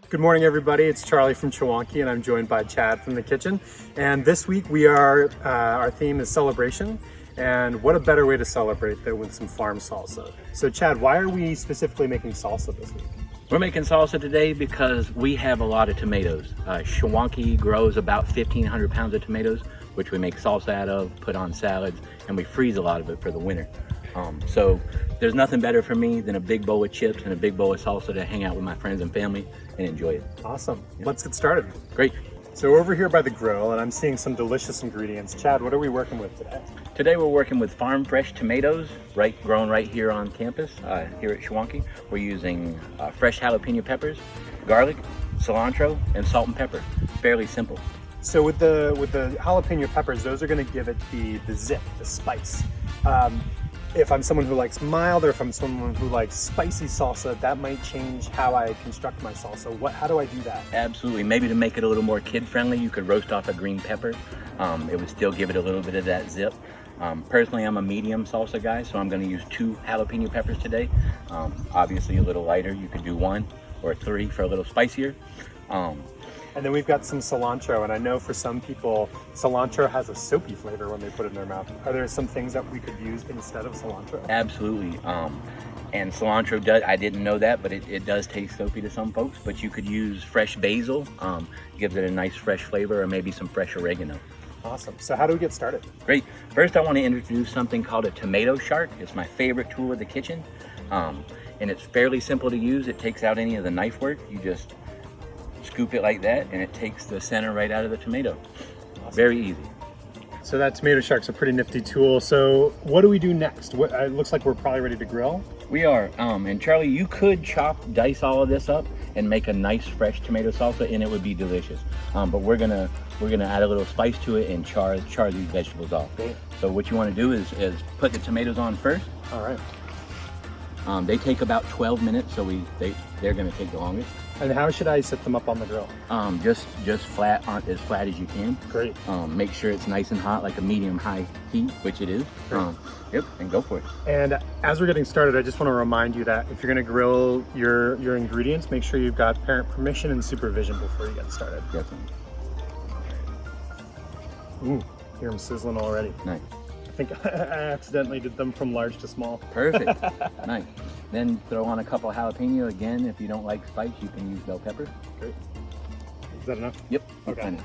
Good morning, everybody. It's Charlie from Chiffonade, and I'm joined by Chad from the kitchen. And this week our theme is celebration. And what a better way to celebrate than with some farm salsa. So Chad, why are we specifically making salsa this week? We're making salsa today because we have a lot of tomatoes. Chiffonade grows about 1,500 pounds of tomatoes, which we make salsa out of, put on salads, and we freeze a lot of it for the winter. So there's nothing better for me than a big bowl of chips and a big bowl of salsa to hang out with my friends and family and enjoy it. Awesome. Yeah. Let's get started. Great. So we're over here by the grill and I'm seeing some delicious ingredients. Chad, what are we working with today? Today we're working with farm fresh tomatoes, grown right here on campus, here at Chiffonade. We're using fresh jalapeno peppers, garlic, cilantro, and salt and pepper. Fairly simple. So with the jalapeno peppers, those are going to give it the zip, the spice. If I'm someone who likes mild, or if I'm someone who likes spicy salsa, that might change how I construct my salsa. How do I do that? Absolutely. Maybe to make it a little more kid-friendly, you could roast off a green pepper. It would still give it a little bit of that zip. Personally, I'm a medium salsa guy, so I'm going to use 2 jalapeno peppers today. Obviously, a little lighter. You could do 1 or 3 for a little spicier. And then we've got some cilantro, and I know for some people, cilantro has a soapy flavor when they put it in their mouth. Are there some things that we could use instead of cilantro? Absolutely. And cilantro does, I didn't know that, but it does taste soapy to some folks, but you could use fresh basil, gives it a nice fresh flavor, or maybe some fresh oregano. Awesome. So how do we get started? Great. First, I want to introduce something called a tomato shark. It's my favorite tool in the kitchen, and it's fairly simple to use. It takes out any of the knife work. You just scoop it like that and it takes the center right out of the tomato. Awesome. Very easy. So that tomato shark's a pretty nifty tool. So what do we do next? It looks like we're probably ready to grill. We are. And Charlie, you could dice all of this up and make a nice fresh tomato salsa, and it would be delicious. But we're gonna add a little spice to it and char these vegetables off. Okay. So what you want to do is put the tomatoes on first. All right. They take about 12 minutes, so they're gonna take the longest. And how should I set them up on the grill? Just flat, as flat as you can. Great. Make sure it's nice and hot, like a medium-high heat, which it is. Yep, and go for it. And as we're getting started, I just want to remind you that if you're going to grill your ingredients, make sure you've got parent permission and supervision before you get started. Definitely. Ooh, hear them sizzling already. Nice. I think I accidentally did them from large to small. Perfect. Nice. Then throw on a couple jalapeno. Again, if you don't like spice, you can use bell pepper. Great. Is that enough? Yep. Okay.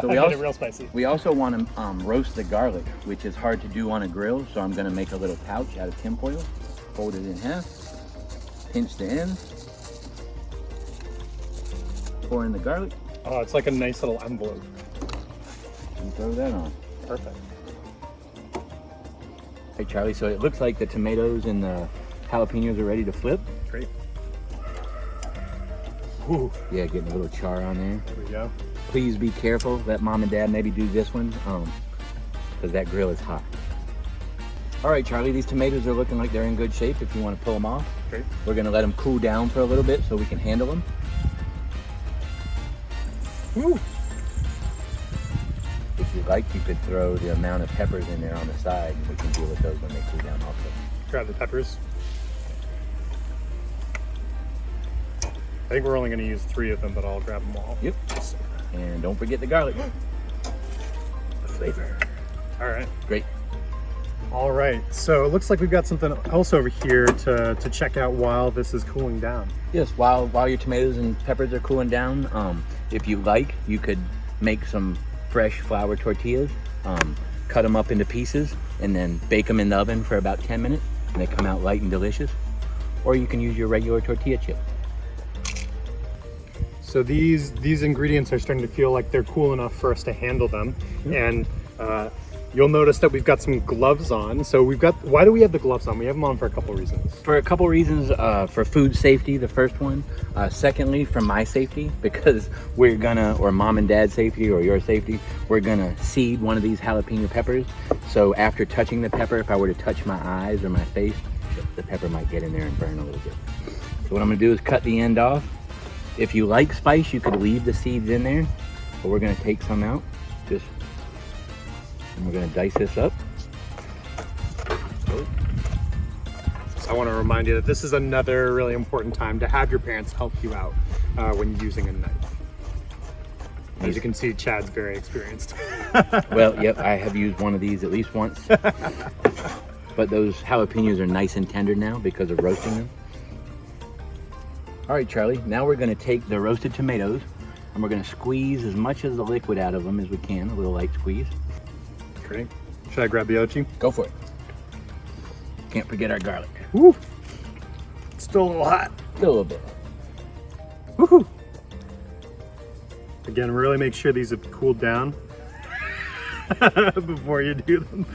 So we also real spicy. We also want to roast the garlic, which is hard to do on a grill. So I'm going to make a little pouch out of tinfoil, fold it in half, pinch the ends, pour in the garlic. Oh, it's like a nice little envelope. And throw that on. Perfect. Hey Charlie, so it looks like the tomatoes and the jalapenos are ready to flip. Great. Ooh. Yeah, getting a little char on there. There we go. Please be careful. Let mom and dad maybe do this one, because that grill is hot. All right, Charlie, these tomatoes are looking like they're in good shape. If you want to pull them off, great. We're gonna let them cool down for a little bit so we can handle them. Ooh. If you like, you could throw the amount of peppers in there on the side, and we can deal with those when they cool down also. Grab the peppers. I think we're only going to use 3 of them, but I'll grab them all. Yep. And don't forget the garlic. The flavor. All right. Great. All right. So it looks like we've got something else over here to check out while this is cooling down. Yes. While your tomatoes and peppers are cooling down, if you like, you could make some fresh flour tortillas, cut them up into pieces, and then bake them in the oven for about 10 minutes, and they come out light and delicious. Or you can use your regular tortilla chip. So these ingredients are starting to feel like they're cool enough for us to handle them. And you'll notice that we've got some gloves on. So why do we have the gloves on? We have them on for a couple reasons. For a couple reasons, for food safety, the first one. Secondly, for my safety, because we're gonna, or mom and dad's safety, or your safety, we're gonna seed one of these jalapeno peppers. So after touching the pepper, if I were to touch my eyes or my face, the pepper might get in there and burn a little bit. So what I'm gonna do is cut the end off. If you like spice, you could leave the seeds in there, but we're gonna take some out. And we're gonna dice this up. want to remind you that this is another really important time to have your parents help you out when using a knife. As you can see, Chad's very experienced. Well, yep, I have used one of these at least once. But those jalapenos are nice and tender now because of roasting them. All right, Charlie, now we're gonna take the roasted tomatoes and we're gonna squeeze as much of the liquid out of them as we can, a little light squeeze. Great. Should I grab the ochi? Go for it. Can't forget our garlic. Woo! It's still a little hot. Still a little bit. Woohoo! Again, really make sure these have cooled down before you do them.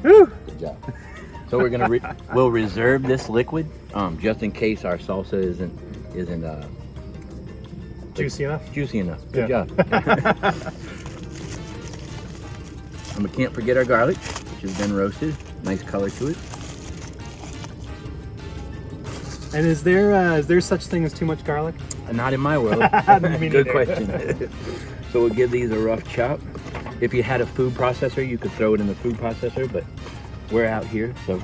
Woo! Good job. So we're gonna we'll reserve this liquid just in case our salsa isn't Juicy enough? Juicy enough. Good Yeah. job. And we can't forget our garlic, which has been roasted. Nice color to it. And is there such thing as too much garlic? Not in my world. Me Good neither. question. So we'll give these a rough chop. If you had a food processor, you could throw it in the food processor, but we're out here, so.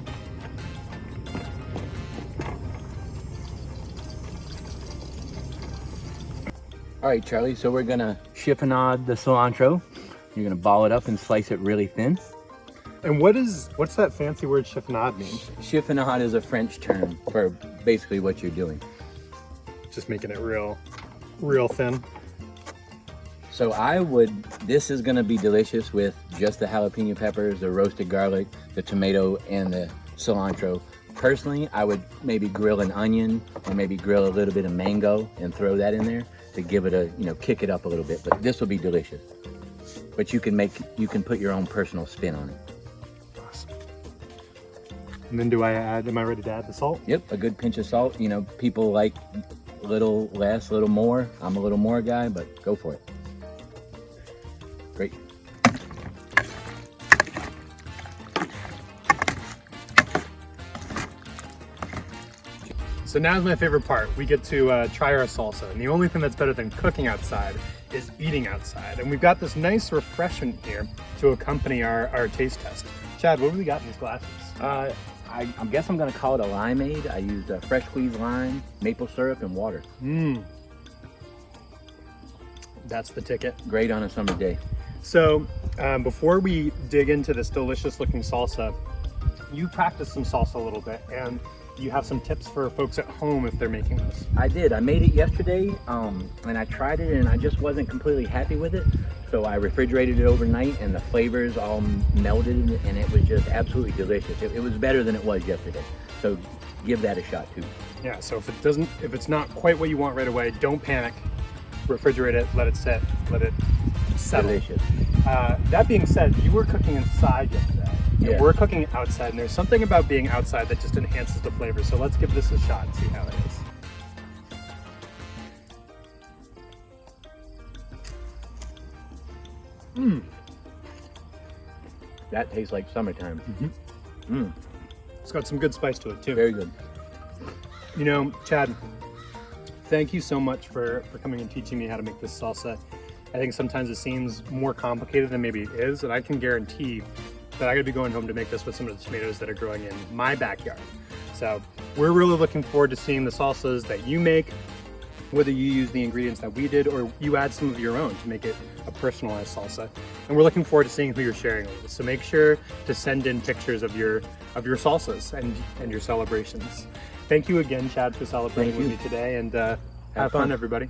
All right, Charlie, so we're gonna chiffonade the cilantro. You're gonna ball it up and slice it really thin. And what's that fancy word chiffonade mean? Chiffonade is a French term for basically what you're doing. Just making it real thin. So this is gonna be delicious with just the jalapeno peppers, the roasted garlic, the tomato, and the cilantro. Personally, I would maybe grill an onion or maybe grill a little bit of mango and throw that in there to give it a, kick it up a little bit, but this will be delicious. But you can put your own personal spin on it. Awesome. And then am I ready to add the salt? Yep, a good pinch of salt. People like a little less, a little more. I'm a little more guy, but go for it. Great. So now's my favorite part. We get to try our salsa. And the only thing that's better than cooking outside is eating outside. And we've got this nice refreshment here to accompany our taste test. Chad, what do we got in these glasses? I guess I'm gonna call it a limeade. I used fresh squeezed lime, maple syrup, and water. That's the ticket. Great on a summer day. So before we dig into this delicious looking salsa, you practiced some salsa a little bit and you have some tips for folks at home if they're making this. I did. I made it yesterday and I tried it and I just wasn't completely happy with it. So I refrigerated it overnight and the flavors all melded and it was just absolutely delicious. It was better than it was yesterday. So give that a shot too. Yeah, so if it's not quite what you want right away, don't panic. Refrigerate it, let it sit, let it settle. Delicious. That being said, you were cooking inside yesterday. Yeah. And we're cooking outside, and there's something about being outside that just enhances the flavor. So let's give this a shot and see how it is. That tastes like summertime. It's got some good spice to it too. Very good. Chad, thank you so much for coming and teaching me how to make this salsa. I think sometimes it seems more complicated than maybe it is, and I can guarantee that I'm gonna be going home to make this with some of the tomatoes that are growing in my backyard. So we're really looking forward to seeing the salsas that you make, whether you use the ingredients that we did or you add some of your own to make it a personalized salsa. And we're looking forward to seeing who you're sharing it with. So make sure to send in pictures of your salsas and your celebrations. Thank you again, Chad, for celebrating with me today, and have fun, everybody.